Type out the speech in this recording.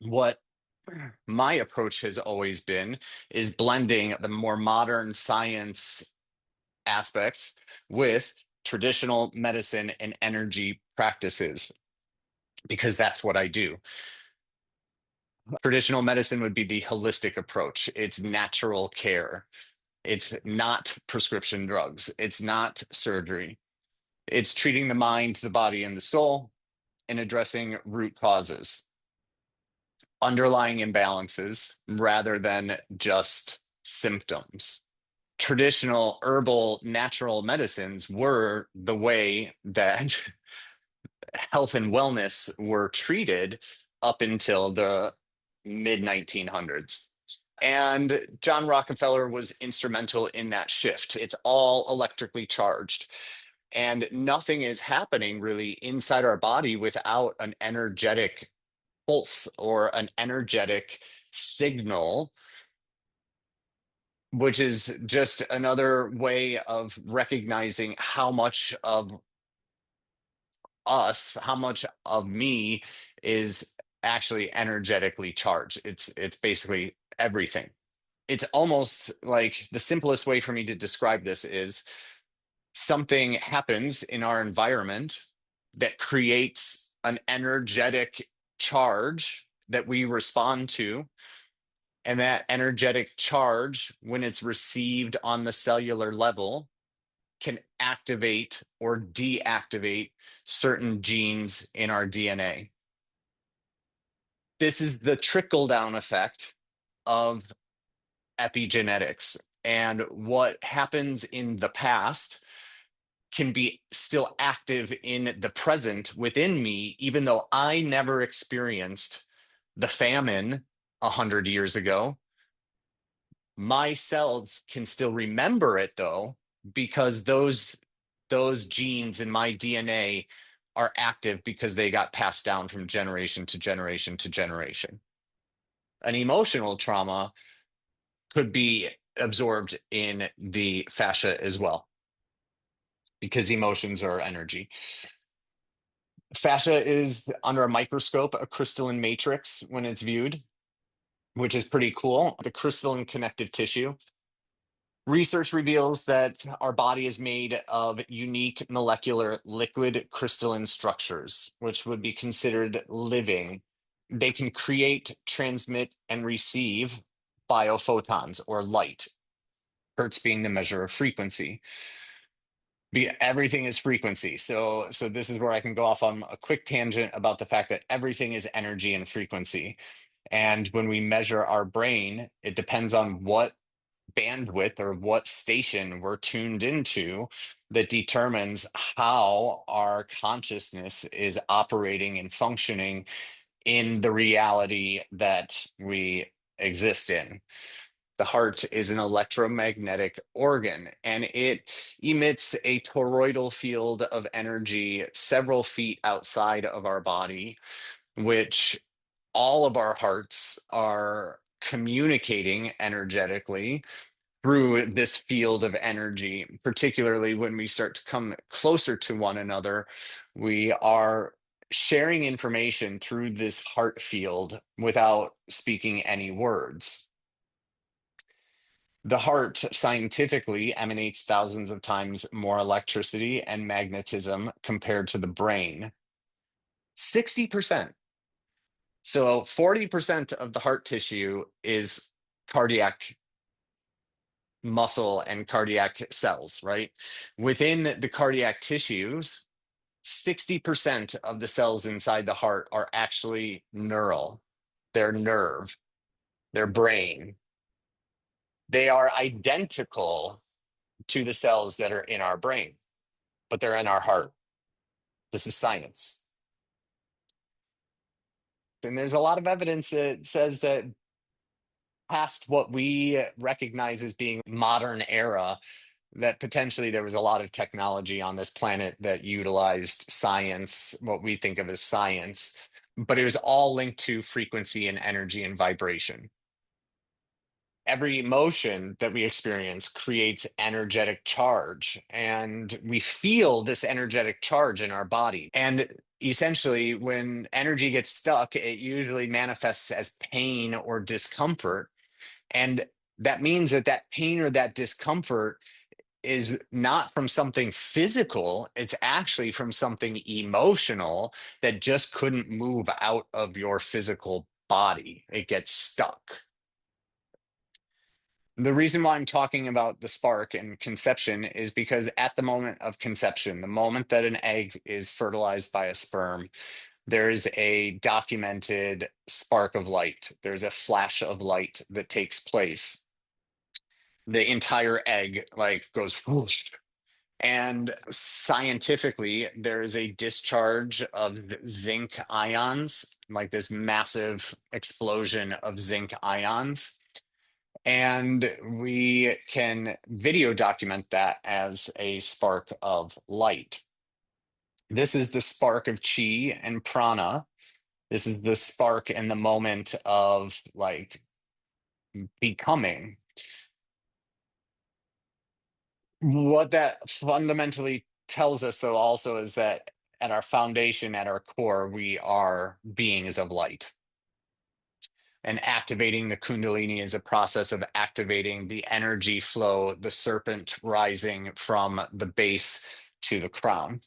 What my approach has always been is blending the more modern science aspects with traditional medicine and energy practices, because that's what I do. Traditional medicine would be the holistic approach. It's natural care. It's not prescription drugs. It's not surgery. It's treating the mind, the body, and the soul and addressing root causes, underlying imbalances rather than just symptoms. Traditional herbal natural medicines were the way that health and wellness were treated up until the mid 1900s. And John Rockefeller was instrumental in that shift. It's all electrically charged, and nothing is happening really inside our body without an energetic pulse or an energetic signal, which is just another way of recognizing how much of us, how much of me is actually energetically charged. It's basically everything. It's almost like the simplest way for me to describe this is something happens in our environment that creates an energetic charge that we respond to. And that energetic charge, when it's received on the cellular level, can activate or deactivate certain genes in our DNA. This is the trickle down effect of epigenetics. And what happens in the past can be still active in the present within me, even though I never experienced the famine 100 years ago. My cells can still remember it though, because those genes in my DNA are active because they got passed down from generation to generation to generation. An emotional trauma could be absorbed in the fascia as well, because emotions are energy. Fascia is under a microscope, a crystalline matrix when it's viewed, which is pretty cool. The crystalline connective tissue. Research reveals that our body is made of unique molecular liquid crystalline structures, which would be considered living. They can create, transmit, and receive biophotons or light, hertz being the measure of frequency. Everything is frequency. So this is where I can go off on a quick tangent about the fact that everything is energy and frequency. And when we measure our brain, it depends on what bandwidth or what station we're tuned into that determines how our consciousness is operating and functioning in the reality that we exist in. The heart is an electromagnetic organ, and it emits a toroidal field of energy several feet outside of our body, which all of our hearts are communicating energetically through this field of energy. Particularly when we start to come closer to one another, we are sharing information through this heart field without speaking any words. The heart scientifically emanates thousands of times more electricity and magnetism compared to the brain. 60%. So 40% of the heart tissue is cardiac muscle and cardiac cells, right? Within the cardiac tissues, 60% of the cells inside the heart are actually neural. They're nerve, they're brain. They are identical to the cells that are in our brain, but they're in our heart. This is science. And there's a lot of evidence that says that past what we recognize as being modern era, that potentially there was a lot of technology on this planet that utilized science, what we think of as science, but it was all linked to frequency and energy and vibration. Every emotion that we experience creates energetic charge, and we feel this energetic charge in our body. And essentially, when energy gets stuck, it usually manifests as pain or discomfort. And that means that that pain or that discomfort is not from something physical, it's actually from something emotional that just couldn't move out of your physical body. It gets stuck. The reason why I'm talking about the spark and conception is because at the moment of conception, the moment that an egg is fertilized by a sperm, there's a documented spark of light. There's a flash of light that takes place. The entire egg like goes whoosh. And scientifically, there is a discharge of zinc ions, like this massive explosion of zinc ions. And we can video document that as a spark of light. This is the spark of chi and prana. This is the spark in the moment of like becoming. What that fundamentally tells us, though, also is that at our foundation, at our core, we are beings of light. And activating the Kundalini is a process of activating the energy flow, the serpent rising from the base to the crown.